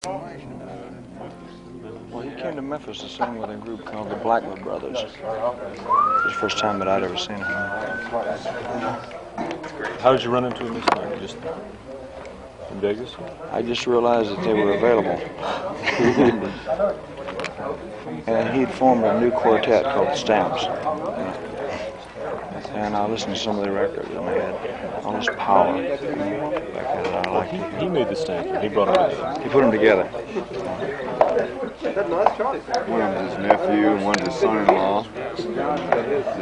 Well, he came to Memphis to sing with a group called the Blackwood Brothers. It was the first time that I'd ever seen him. How did you run into him this time? Just in Vegas? I just realized that they were available. And he'd formed a new quartet called Stamps. And I listened to some of the records, and they had all this power back then. I liked it. He made the Stamps. He brought them together. He put them together. One of his nephew and one of his son-in-law. The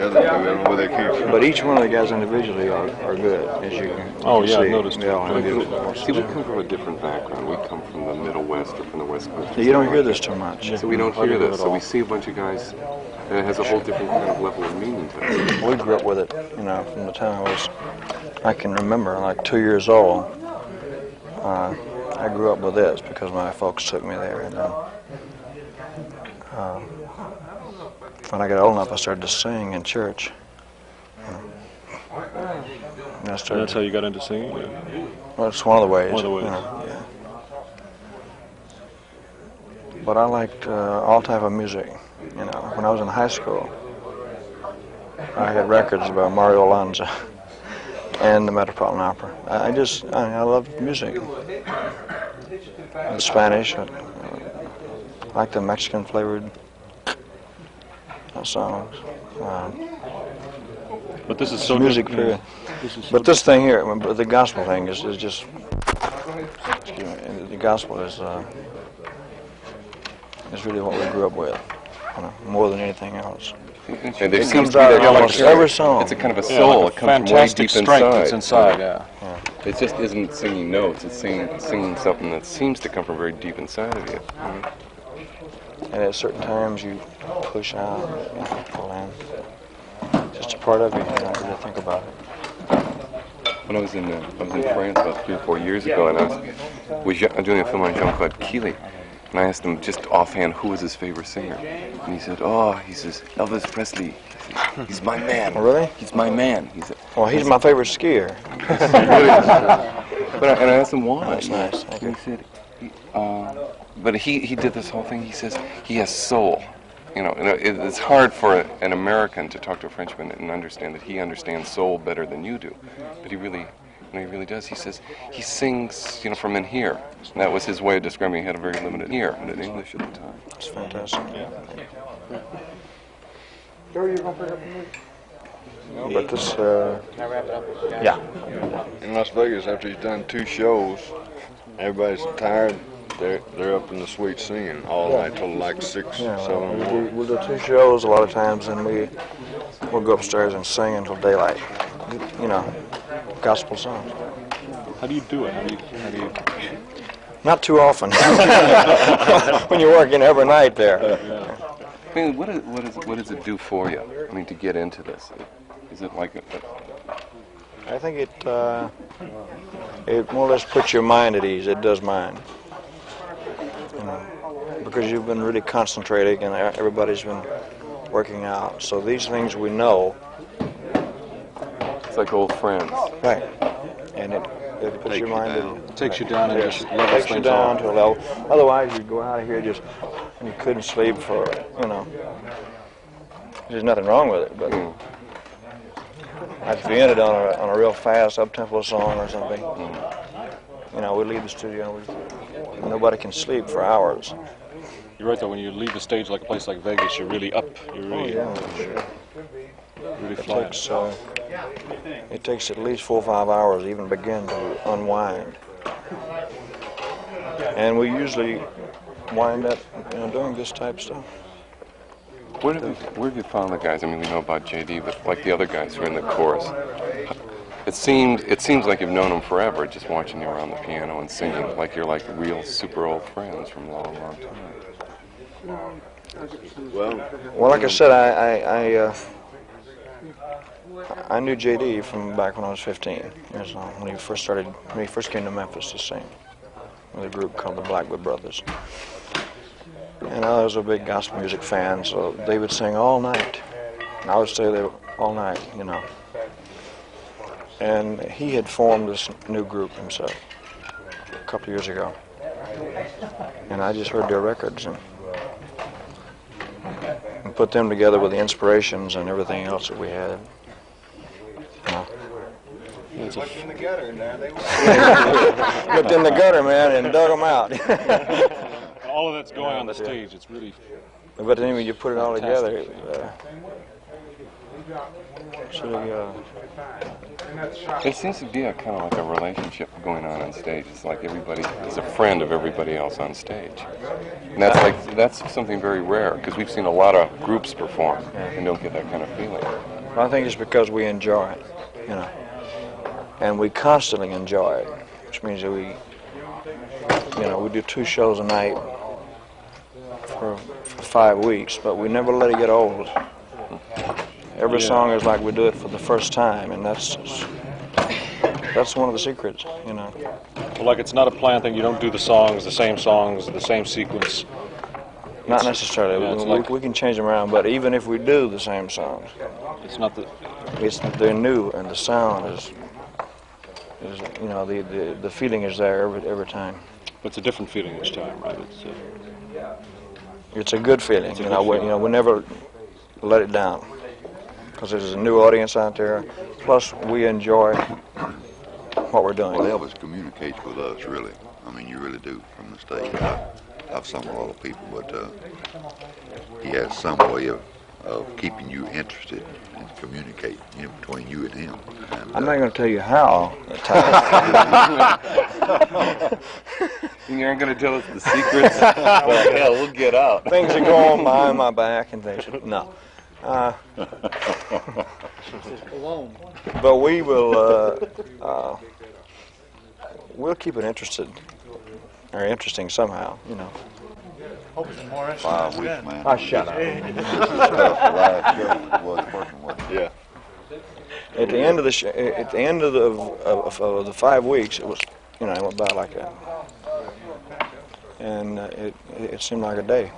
other two, I don't know where they came from. But each one of the guys individually are good, as you can see. I've noticed. They all have good. See, we come from a different background. We come from the Middle West or from the West Coast. You don't hear this too much. So we don't hear this. So we see a bunch of guys, and it has a whole different kind of level of meaning to it. We grew up with it, you know, from the time I can remember, like 2 years old. I grew up with this because my folks took me there. And when I got old enough, I started to sing in church. And That's how you got into singing? Yeah. Well, it's one of the ways. One of the ways. You know, yeah. But I liked all type of music. You know, when I was in high school, I had records about Mario Lanza and the Metropolitan Opera. I loved music. The Spanish, I like the Mexican flavored songs. But this is so music different. But this thing here, the gospel thing is just. Excuse me. The gospel is really what we grew up with, you know, more than anything else. And there It seems comes to be out that in almost every song. It's a kind of a soul. Like a it comes from way fantastic deep strength inside. that's inside. Yeah. It just isn't singing notes. It's singing something that seems to come from very deep inside of you. And at certain times you push out, you know, pull in. Just a part of you. You don't really think about it. When I was in France about 3 or 4 years ago, and I was doing a film on Jean-Claude Keeley, and I asked him just offhand who was his favorite singer, and he said, Elvis Presley. He's my man. Oh, really? He's my man. Well, he's my favorite skier. But I asked him why. That's nice. Thank you. He said, but he did this whole thing. He says he has soul. You know, it's hard for an American to talk to a Frenchman and understand that he understands soul better than you do. But he really does. He says he sings, you know, from in here. And that was his way of describing. He had a very limited ear in English at the time. It's fantastic. Yeah. No, but this, yeah. In Las Vegas, after he's done 2 shows, everybody's tired. They're up in the suite singing all night till like 6, 7. We'll do 2 shows a lot of times, and we'll go upstairs and sing until daylight. You know, gospel songs. How do you do it? How do you? Not too often. When you're working every night there. I mean, what does it do for you? I mean, to get into this, is it like I think it more or less puts your mind at ease. It does mine. You know, because you've been really concentrating and everybody's been working out. So these things we know. It's like old friends. Right. And it puts your mind at ease. Takes you down and just levels takes you things down off. to a level. Otherwise, you'd go out of here just, and you couldn't sleep for, you know. There's nothing wrong with it, but if you ended on a real fast up-tempo song or something, you know, we leave the studio and nobody can sleep for hours. You're right though. When you leave the stage like a place like Vegas, you're really up. You're really, really flying. It takes at least 4 or 5 hours to even begin to unwind. And we usually wind up, you know, doing this type stuff. Where have you found the guys? I mean, we know about JD, but like the other guys who are in the chorus, it seems like you've known them forever, just watching you around the piano and singing, like you're like real super old friends from a long, long time. Well, like I said, I knew JD from back when I was 15 years old, when he first came to Memphis to sing with a group called the Blackwood Brothers. And I was a big gospel music fan, so they would sing all night. And I would stay there all night, you know. And he had formed this new group himself a couple of years ago. And I just heard their records and put them together with the inspirations and everything else that we had. Looked in the gutter now. Looked in the gutter, man, and dug them out. All of that's going on the stage. It's really. But then when you put it all together, there seems to be a kind of like a relationship going on stage. It's like everybody is a friend of everybody else on stage, and that's something very rare because we've seen a lot of groups perform and don't get that kind of feeling. Well, I think it's because we enjoy it, you know, and we constantly enjoy it, which means that we do 2 shows a night for 5 weeks, but we never let it get old. Every song is like we do it for the first time, and that's one of the secrets, you know. Well, like it's not a planned thing. You don't do the same sequence. Not necessarily. Yeah, we can change them around, but even if we do the same songs, it's not the. They're new, and the sound is you know, the feeling is there every time. But it's a different feeling each time, right? It's a good feeling. We never let it down because there's a new audience out there. Plus, we enjoy what we're doing. Well, Elvis communicates with us, really. I mean, you really do from the stage. I've sung with a lot of people, but he has some way of keeping you interested and communicating between you and him. And, I'm not going to tell you how at times. You aren't going to tell us the secrets? Well, hell, we'll get out. Things that go on behind my back and things. No. But we will. We'll keep it interesting somehow, you know. 5 weeks, man. Oh, shut up. The last show was working with. Yeah. At the end of the 5 weeks, it was, it went by like that, and it seemed like a day.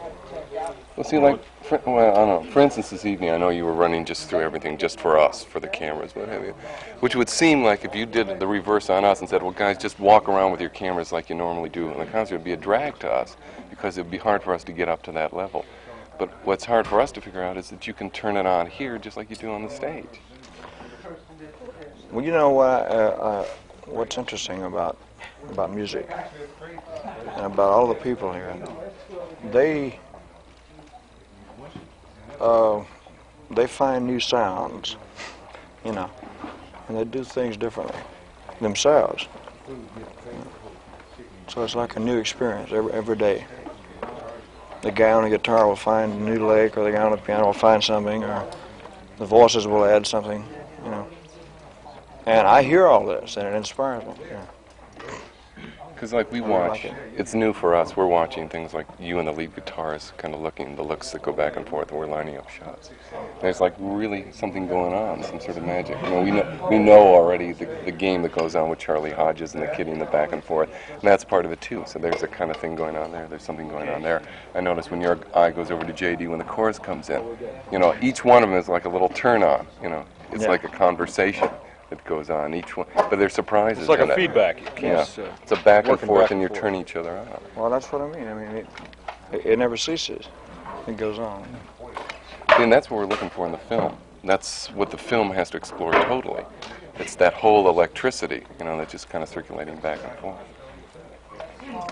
Well, see, I don't know. For instance, this evening, I know you were running just through everything just for us, for the cameras, what have you. Which would seem like if you did the reverse on us and said, well, guys, just walk around with your cameras like you normally do in the concert, it would be a drag to us because it would be hard for us to get up to that level. But what's hard for us to figure out is that you can turn it on here just like you do on the stage. Well, you know what? What's interesting about music and about all the people here, they find new sounds, and they do things differently themselves. So it's like a new experience every day. The guy on the guitar will find a new lick, or the guy on the piano will find something, or the voices will add something, And I hear all this, and it inspires me. Yeah. Because we watch, it's new for us, we're watching things like you and the lead guitarist kind of looking, the looks that go back and forth, and we're lining up shots. There's really something going on, some sort of magic. We know already the game that goes on with Charlie Hodges and the kidding, the back and forth, and that's part of it too. So there's a kind of thing going on there, there's something going on there. I notice when your eye goes over to JD when the chorus comes in, each one of them is like a little turn on, it's like a conversation that goes on each one, but there's surprises. It's like a feedback. It's a back and forth, and you turn each other on. Well, that's what I mean. It never ceases. It goes on. And that's what we're looking for in the film. That's what the film has to explore totally. It's that whole electricity, that's just kind of circulating back and forth.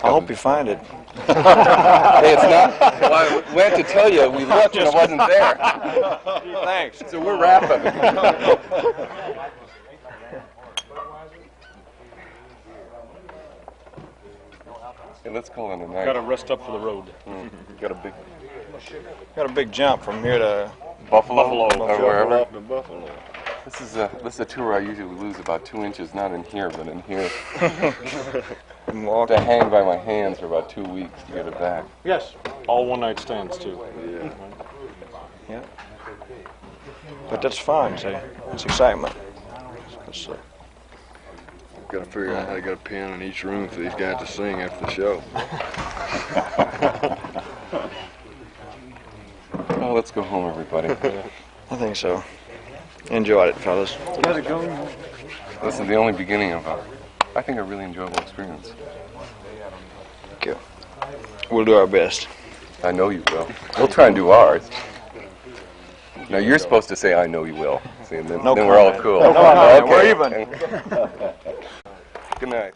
I hope you find it. Hey, it's not. Well, I went to tell you, we looked and it wasn't there. Thanks. So we're wrapping. Hey, let's call it a night. Got to rest up for the road. Got a big jump from here to Buffalo. Or wherever. To Buffalo. This is a tour I usually lose about 2 inches, not in here, but in here. To hang by my hands for about 2 weeks to get it back. Yes. All one-night stands, too. Yeah. But that's fun, see. It's excitement. Got to figure out how to get a piano in each room for these guys to sing after the show. Oh, let's go home, everybody. I think so. Enjoyed it, fellas. Gotta go. This is the only beginning of I think a really enjoyable experience. We'll do our best. I know you will. We'll try and do ours. Now you're supposed to say, "I know you will." See, and then, No then we're all comment. cool. No comment. Okay. We're even. Good night.